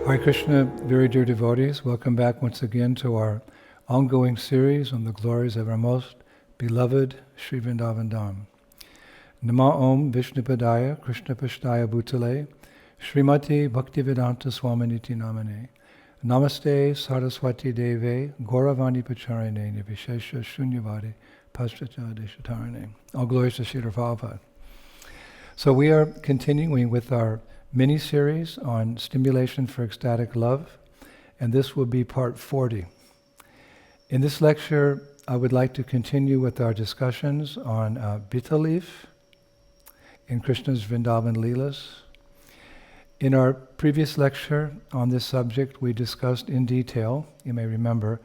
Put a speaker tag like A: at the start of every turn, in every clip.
A: Hare Krishna, very dear devotees, welcome back once again to our ongoing series on the glories of our most beloved Sri Vrindavan Dham. Nama Om Vishnupadaya Krishna Pashtaya Bhutale Srimati Bhaktivedanta Swaminiti Namane Namaste Saraswati Deve Gauravani Pacharine Nivishesha Shunyavadi Pastracha Deshatarane. All glories to Srila Prabhupada. So we are continuing with our mini-series on stimulation for ecstatic love, and this will be part 40. In this lecture, I would like to continue with our discussions on Betel leaf in Krishna's Vrindavan Lilas. In our previous lecture on this subject, we discussed in detail, you may remember,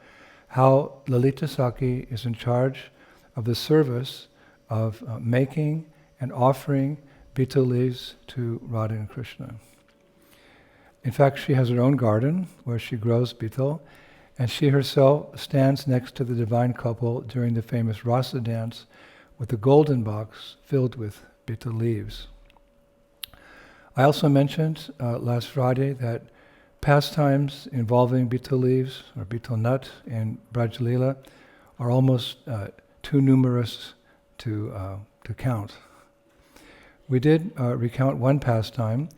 A: how Lalita Saki is in charge of the service of making and offering Betel leaves to Radha and Krishna. In fact, she has her own garden where she grows betel, and she herself stands next to the divine couple during the famous Rasa dance with a golden box filled with betel leaves. I also mentioned last Friday that pastimes involving betel leaves or betel nut in Vraja Lila are almost too numerous to count. We did recount one pastime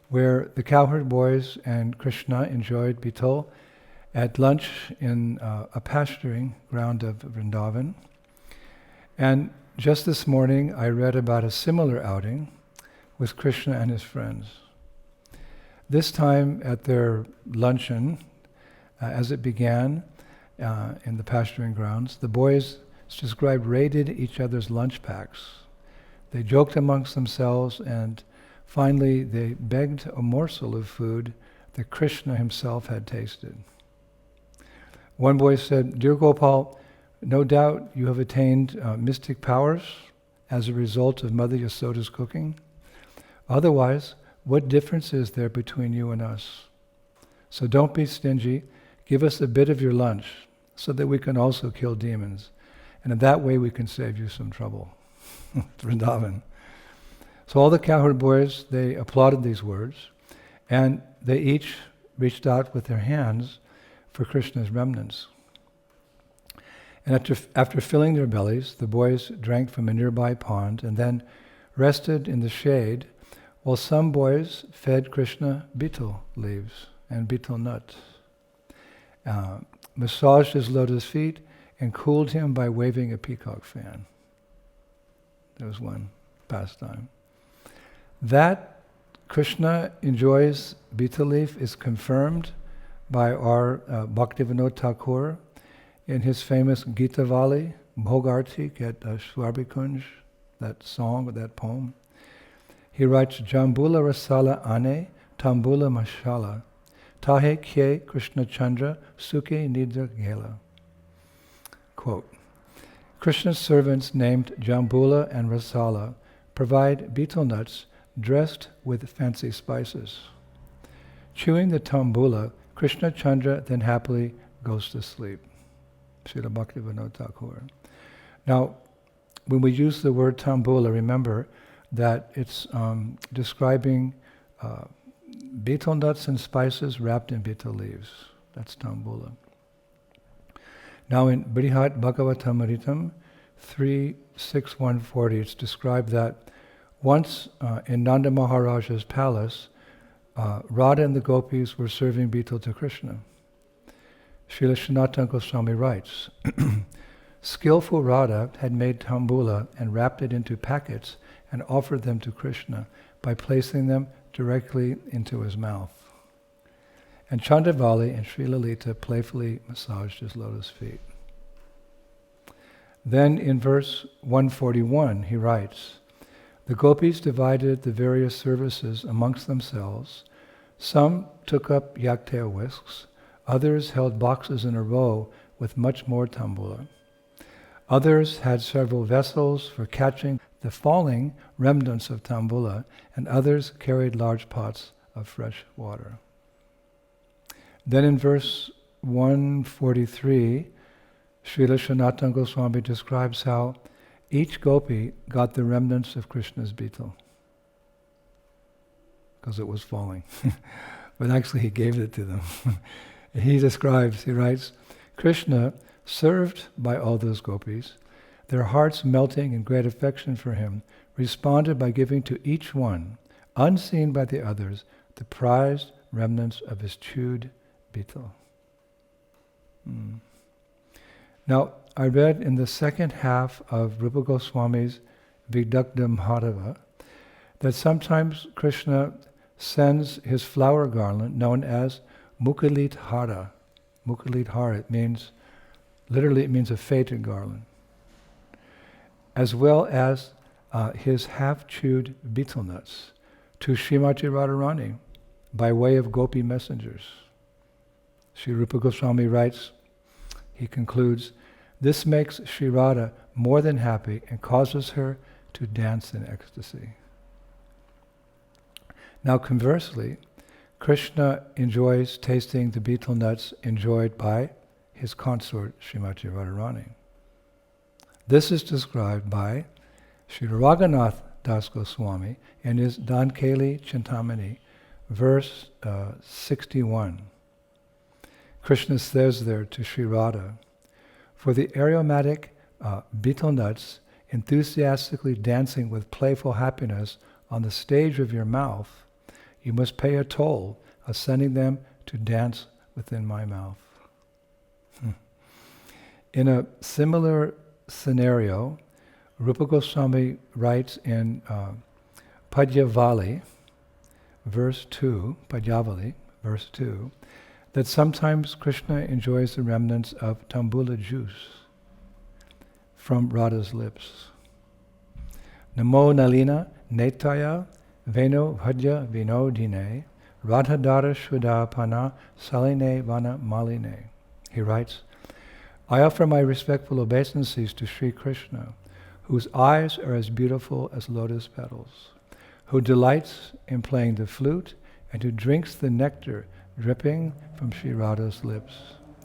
A: where the cowherd boys and Krishna enjoyed betel at lunch in a pasturing ground of Vrindavan. And just this morning I read about a similar outing with Krishna and his friends. This time at their luncheon, as it began in the pasturing grounds, the boys, it's described, raided each other's lunch packs. They joked amongst themselves, and finally they begged a morsel of food that Krishna himself had tasted. One boy said, "Dear Gopal, no doubt you have attained mystic powers as a result of Mother Yasoda's cooking. Otherwise, what difference is there between you and us? So don't be stingy. Give us a bit of your lunch so that we can also kill demons. And in that way we can save you some trouble." Vrindavan. So all the cowherd boys, they applauded these words, and they each reached out with their hands for Krishna's remnants. And after filling their bellies, the boys drank from a nearby pond and then rested in the shade, while some boys fed Krishna betel leaves and betel nut, massaged his lotus feet, and cooled him by waving a peacock fan. There was one pastime. That Krishna enjoys betel leaf is confirmed by our Bhaktivinoda Thakur in his famous Gitavali, Bhogartik at Shwarbikunj, that song or that poem. He writes, "Jambula rasala ane, tambula mashala, tahe kye Krishna Chandra, suke nidra gela." Quote, Krishna's servants named Jambula and Rasala provide betel nuts dressed with fancy spices. Chewing the tambula, Krishna Chandra then happily goes to sleep. Srila Bhaktivinoda Thakur. Now, when we use the word tambula, remember that it's describing betel nuts and spices wrapped in betel leaves. That's tambula. Now in Brihat Bhagavatamritam 3.6.140, it's described that once in Nanda Maharaja's palace, Radha and the gopis were serving betel to Krishna. Srila Sanatana Goswami writes, "Skillful Radha had made tambula and wrapped it into packets and offered them to Krishna by placing them directly into his mouth. And Chandravali and Sri Lalita playfully massaged his lotus feet." Then in verse 141 he writes, "The gopis divided the various services amongst themselves. Some took up yaktail whisks, others held boxes in a row with much more tambula. Others had several vessels for catching the falling remnants of tambula, and others carried large pots of fresh water." Then in verse 143, Srila Sanatana Goswami describes how each gopi got the remnants of Krishna's betel, because it was falling. but actually he gave it to them. He writes, Krishna, served by all those gopis, their hearts melting in great affection for him, responded by giving to each one, unseen by the others, the prized remnants of his chewed betel. Now, I read in the second half of Rupa Goswami's Vidagdha Madhava that sometimes Krishna sends his flower garland known as Mukalit Hara. Mukalit Hara, it means a fated garland, as well as his half-chewed betel nuts to Srimati Radharani by way of gopi messengers. Sri Rupa Goswami writes, he concludes, this makes Sri Radha more than happy and causes her to dance in ecstasy. Now conversely, Krishna enjoys tasting the betel nuts enjoyed by his consort Srimati Radharani. This is described by Sri Raghunath Das Goswami in his Dankeli Chintamani, verse 61. Krishna says there to Sri Radha, for the aromatic betel nuts enthusiastically dancing with playful happiness on the stage of your mouth, you must pay a toll of sending them to dance within my mouth. In a similar scenario, Rupa Goswami writes in Padyavali, verse 2, that sometimes Krishna enjoys the remnants of tambula juice from Radha's lips. Namo Nalina Netaya Veno Bhajya Vinodine Radhadara Shudapana Saline Vana Maline. He writes, I offer my respectful obeisances to Sri Krishna, whose eyes are as beautiful as lotus petals, who delights in playing the flute and who drinks the nectar dripping from Sri Radha's lips,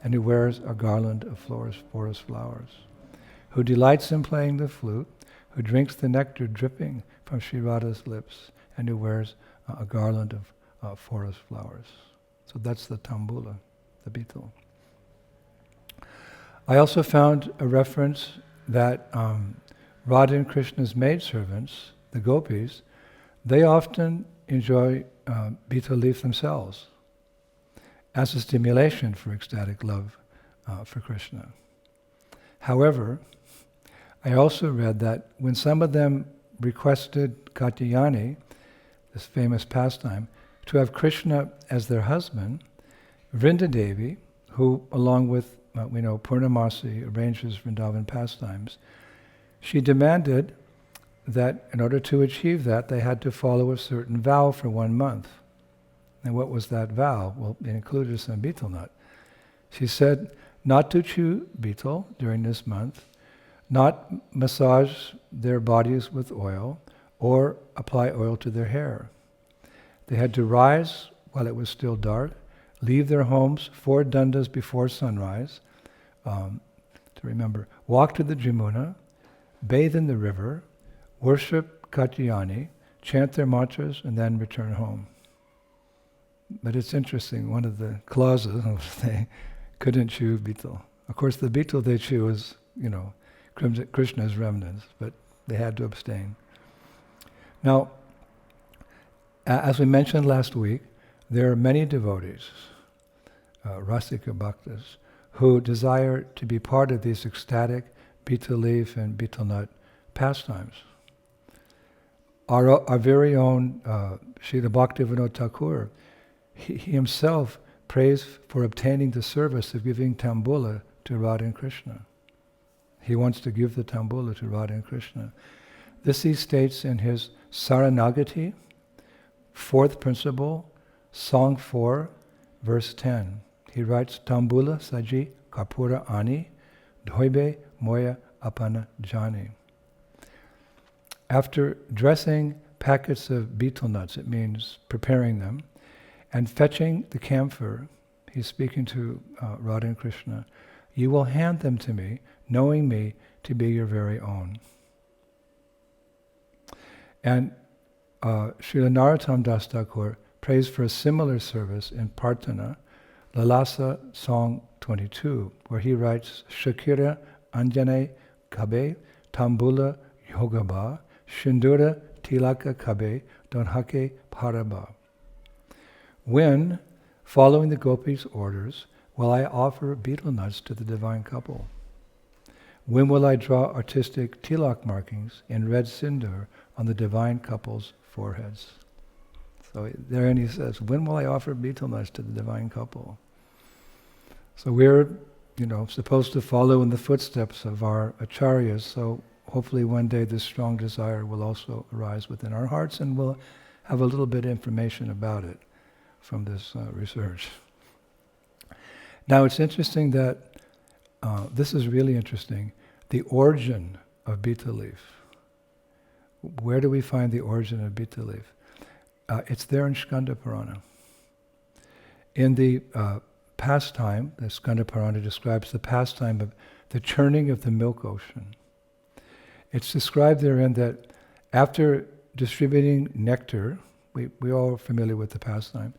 A: and who wears a garland of forest flowers, who delights in playing the flute, who drinks the nectar dripping from Sri Radha's lips, and who wears a garland of forest flowers. So that's the tambula, the betel. I also found a reference that Radha and Krishna's maidservants, the gopis, they often enjoy betel leaf themselves as a stimulation for ecstatic love for Krishna. However, I also read that when some of them requested Katyayani, this famous pastime, to have Krishna as their husband, Vrindadevi, who along with Purnamasi arranges Vrindavan pastimes, she demanded that in order to achieve that, they had to follow a certain vow for 1 month. And what was that vow? Well, it included some betel nut. She said not to chew betel during this month, not massage their bodies with oil, or apply oil to their hair. They had to rise while it was still dark, leave their homes 4 dandas before sunrise, walk to the Jamuna, bathe in the river, worship Katyayani, chant their mantras, and then return home. But it's interesting, one of the clauses, they couldn't chew betel. Of course, the betel they chew is, Krishna's remnants, but they had to abstain. Now, as we mentioned last week, there are many devotees, Rasika Bhaktas, who desire to be part of these ecstatic betel leaf and betel nut pastimes. Our very own Srila Bhaktivinoda Thakur, he himself prays for obtaining the service of giving tambula to Radha and Krishna. He wants to give the tambula to Radha and Krishna. This he states in his Saranagati, 4th principle, Song 4, verse 10. He writes, Tambula saji kapura ani, dhoibe moya apana jani. After dressing packets of betel nuts, it means preparing them, and fetching the camphor, he's speaking to Radha and Krishna, you will hand them to me, knowing me to be your very own. And Srila Narottam Das Thakur prays for a similar service in Prarthana, Lalasa Song 22, where he writes, Shakira Anjane Kabe Tambula Yogaba Shindura Tilaka Kabe Donhake Paraba. When, following the gopis' orders, will I offer betel nuts to the divine couple? When will I draw artistic tilak markings in red sindoor on the divine couple's foreheads? So therein he says, when will I offer betel nuts to the divine couple? So we're, supposed to follow in the footsteps of our acharyas, so hopefully one day this strong desire will also arise within our hearts, and we'll have a little bit of information about it from this research. Now it's interesting that, this is really interesting, the origin of betel leaf. Where do we find the origin of betel leaf? It's there in Skanda Purana. In the pastime, the Skanda Purana describes the pastime of the churning of the milk ocean. It's described therein that after distributing nectar, we all are familiar with the pastime,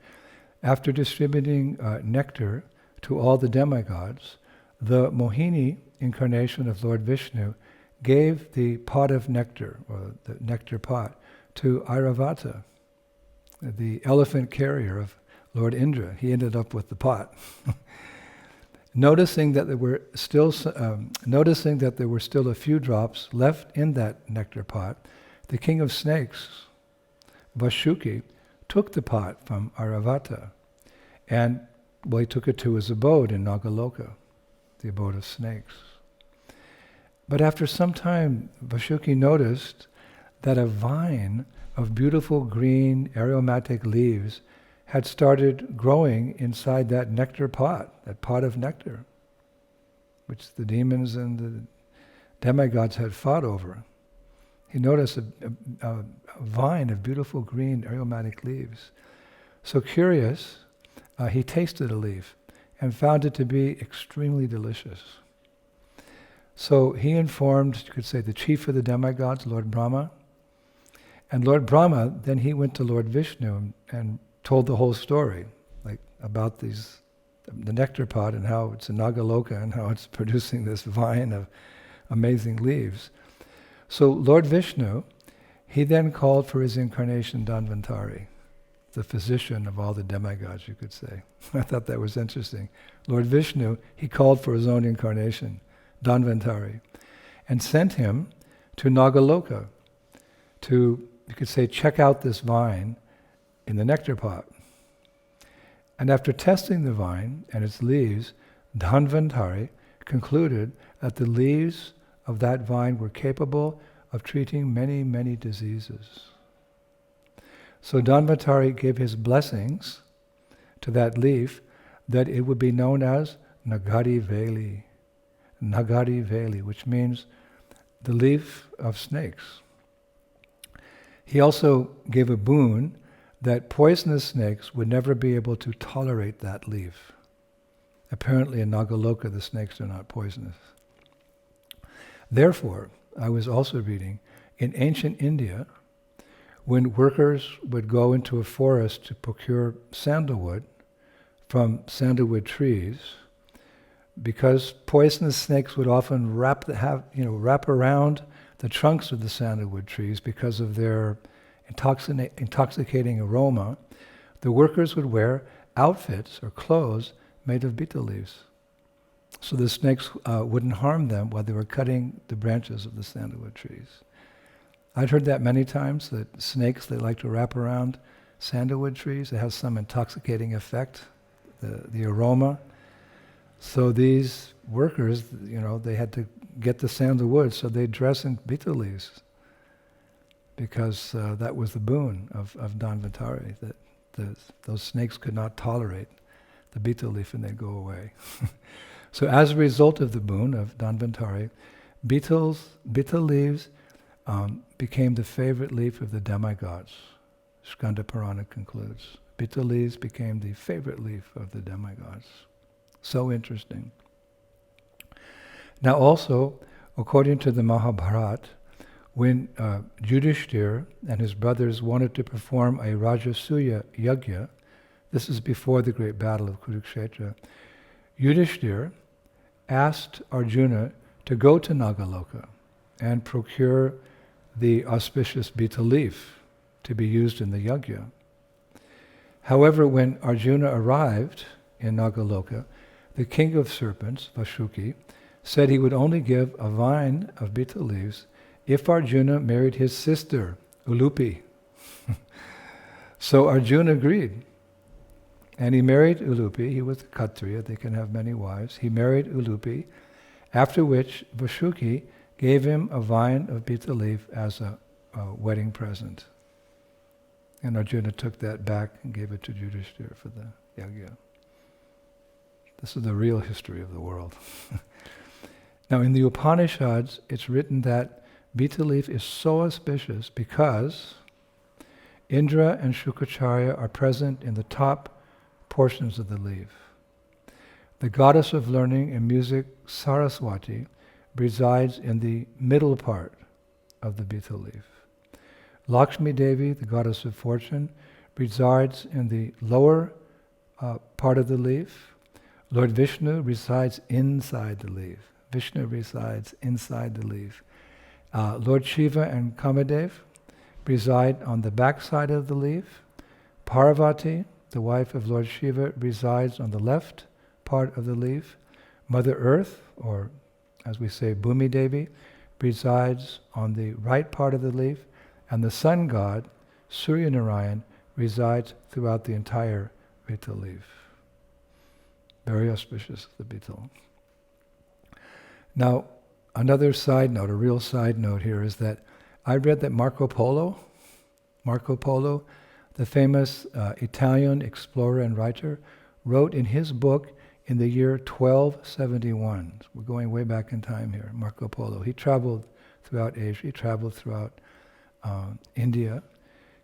A: after distributing nectar to all the demigods, the Mohini incarnation of Lord Vishnu gave the pot of nectar, or the nectar pot, to Airavata, the elephant carrier of Lord Indra. He ended up with the pot. Noticing that there were still a few drops left in that nectar pot, the king of snakes, Vashuki, took the pot from Airavata, and he took it to his abode in Nagaloka, the abode of snakes. But after some time, Vashuki noticed that a vine of beautiful green aromatic leaves had started growing inside that nectar pot, that pot of nectar, which the demons and the demigods had fought over. He noticed a vine of beautiful green aromatic leaves. So curious, he tasted a leaf and found it to be extremely delicious. So he informed, you could say, the chief of the demigods, Lord Brahma. And Lord Brahma, then he went to Lord Vishnu and told the whole story, like about the nectar pot and how it's in Nagaloka and how it's producing this vine of amazing leaves. So Lord Vishnu, he then called for his incarnation Dhanvantari, the physician of all the demigods, you could say. I thought that was interesting. Lord Vishnu, he called for his own incarnation, Dhanvantari, and sent him to Nagaloka to, you could say, check out this vine in the nectar pot. And after testing the vine and its leaves, Dhanvantari concluded that the leaves of that vine were capable of treating many, many diseases. So Dhanvantari gave his blessings to that leaf that it would be known as Nagari Veli, which means the leaf of snakes. He also gave a boon that poisonous snakes would never be able to tolerate that leaf. Apparently in Nagaloka the snakes are not poisonous. Therefore, I was also reading, in ancient India, when workers would go into a forest to procure sandalwood from sandalwood trees, because poisonous snakes would often wrap around the trunks of the sandalwood trees because of their intoxicating aroma, the workers would wear outfits or clothes made of betel leaves, so the snakes wouldn't harm them while they were cutting the branches of the sandalwood trees. I'd heard that many times, that snakes, they like to wrap around sandalwood trees. It has some intoxicating effect, the aroma. So these workers, they had to get the sandalwood, so they dress in betel leaves, because that was the boon of Dhanvantari, that those snakes could not tolerate the betel leaf and they'd go away. So as a result of the boon of Dhanvantari, betel leaves became the favorite leaf of the demigods. Skanda Purana concludes. Betel leaves became the favorite leaf of the demigods. So interesting. Now also, according to the Mahabharata, When Yudhishthir and his brothers wanted to perform a Rajasuya Yajna, this is before the great battle of Kurukshetra, Yudhishthir asked Arjuna to go to Nagaloka and procure the auspicious betel leaf to be used in the yajna. However, when Arjuna arrived in Nagaloka, the king of serpents, Vashuki, said he would only give a vine of betel leaves if Arjuna married his sister, Ulupi. So Arjuna agreed. And he married Ulupi. He was a Kshatriya, they can have many wives. He married Ulupi, after which Vashuki gave him a vine of betel leaf as a wedding present. And Arjuna took that back and gave it to Yudhishthira for the yajna. This is the real history of the world. Now in the Upanishads, it's written that betel leaf is so auspicious because Indra and Shukracharya are present in the top portions of the leaf. The goddess of learning and music, Saraswati, resides in the middle part of the betel leaf. Lakshmi Devi, the goddess of fortune, resides in the lower part of the leaf. Lord Vishnu resides inside the leaf. Vishnu resides inside the leaf. Lord Shiva and Kamadev reside on the back side of the leaf. Parvati, the wife of Lord Shiva, resides on the left part of the leaf. Mother Earth, or as we say, Bhumi Devi, resides on the right part of the leaf. And the sun god, Surya Narayan, resides throughout the entire betel leaf. Very auspicious, the betel. Now, another side note, a real side note here, is that I read that Marco Polo, the famous Italian explorer and writer, wrote in his book in the year 1271. We're going way back in time here, Marco Polo. He traveled throughout Asia, he traveled throughout India.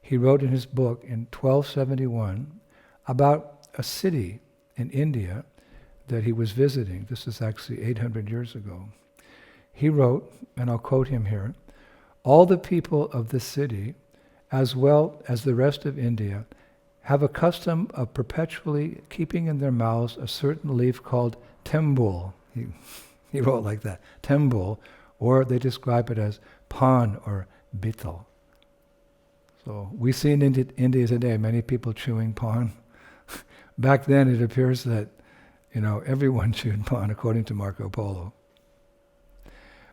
A: He wrote in his book in 1271 about a city in India that he was visiting. This is actually 800 years ago. He wrote, and I'll quote him here, "All the people of this city, as well as the rest of India, have a custom of perpetually keeping in their mouths a certain leaf called tembul." He wrote like that, tembul, or they describe it as pan or betel. So we see in India today many people chewing pan. Back then it appears that everyone chewed pan according to Marco Polo.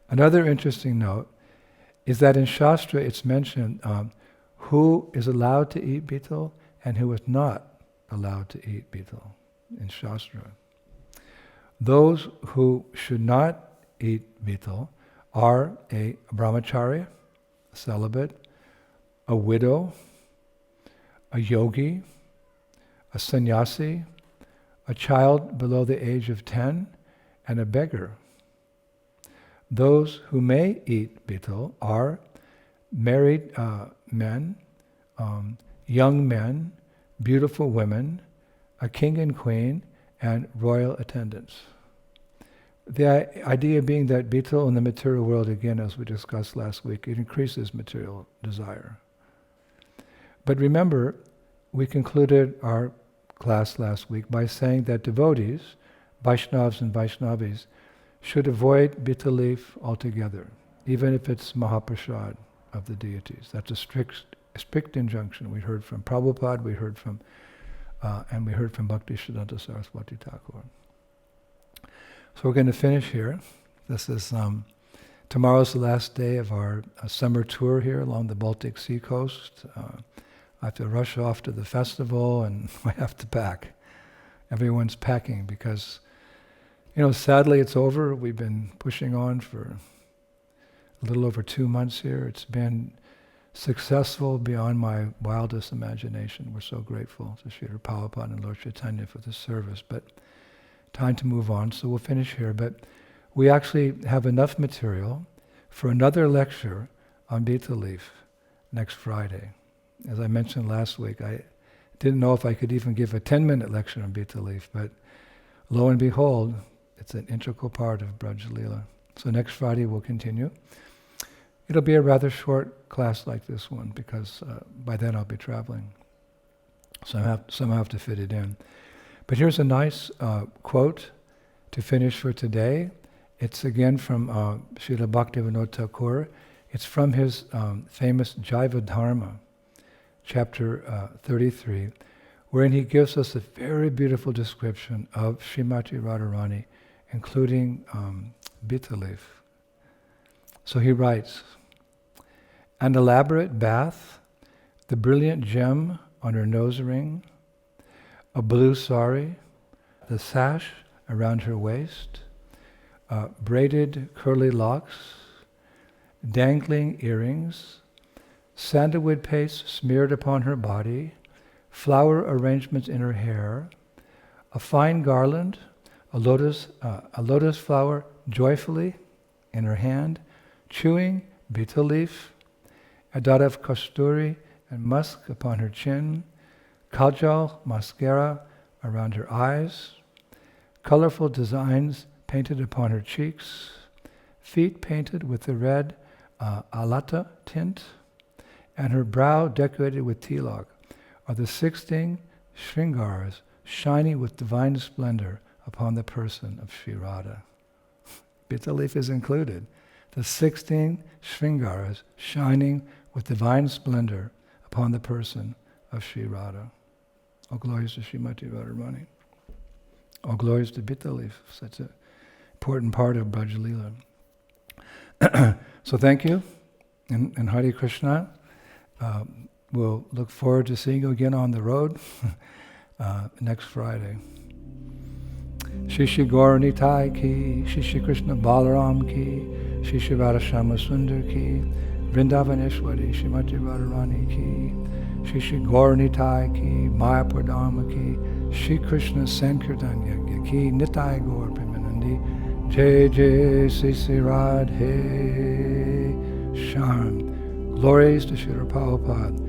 A: Another interesting note is that in Shastra it's mentioned who is allowed to eat betel and who is not allowed to eat betel in Shastra. Those who should not eat betel are a brahmachari, a celibate, a widow, a yogi, a sannyasi, a child below the age of 10, and a beggar. Those who may eat betel are married men, young men, beautiful women, a king and queen, and royal attendants. The idea being that betel in the material world, again, as we discussed last week, it increases material desire. But remember, we concluded our class last week by saying that devotees, Vaishnavas and Vaishnavis, should avoid betel leaf altogether, even if it's Mahaprasad of the deities. That's a strict injunction. We heard from Prabhupada, we heard from Bhaktisiddhanta Saraswati Thakur. So we're going to finish here. This is tomorrow's the last day of our summer tour here along the Baltic Sea coast. I have to rush off to the festival and I have to pack. Everyone's packing because, sadly it's over. We've been pushing on for a little over 2 months here. It's been successful beyond my wildest imagination. We're so grateful to Srila Prabhupada and Lord Chaitanya for this service. But time to move on, so we'll finish here. But we actually have enough material for another lecture on betel leaf next Friday. As I mentioned last week, I didn't know if I could even give a 10-minute lecture on betel leaf, but lo and behold, it's an integral part of Vraja Lila. So next Friday we'll continue. It'll be a rather short class like this one because by then I'll be traveling. So I somehow have to fit it in. But here's a nice quote to finish for today. It's again from Srila Bhaktivinoda Thakur. It's from his famous Jaiva Dharma, chapter 33, wherein he gives us a very beautiful description of Srimati Radharani, including Betel leaf. So he writes, an elaborate bath, the brilliant gem on her nose ring, a blue sari, the sash around her waist, braided curly locks, dangling earrings, sandalwood paste smeared upon her body, flower arrangements in her hair, a fine garland, a lotus flower joyfully in her hand, chewing betel leaf, a dot of kasturi and musk upon her chin, kajal, mascara around her eyes, colorful designs painted upon her cheeks, feet painted with the red alata tint, and her brow decorated with tilak, are the 16 shringaras shining with divine splendor upon the person of Sri Radha. Betel leaf is included. The 16 shringaras shining with divine splendor upon the person of Sri Radha. All glories to Srimati Radharani. All glories to Betel leaf, such an important part of Vraja Lila. So thank you, and Hare Krishna. We'll look forward to seeing you again on the road next Friday. Shri Shri Gaur Nitai ki, Shri Shri Krishna Balaram ki, Shri Shri Radha Shama Sundar ki, Vrindavaneshwari Srimati Radharani ki, Shri Shri Gaur Nitai ki, Mayapur Dharma ki, Shri Krishna Sankirtan Yagya ki, Nitai Gaur Premanandi, Jai Jai Sri Sri Radhe Sharm. Glories to Srila Prabhupada.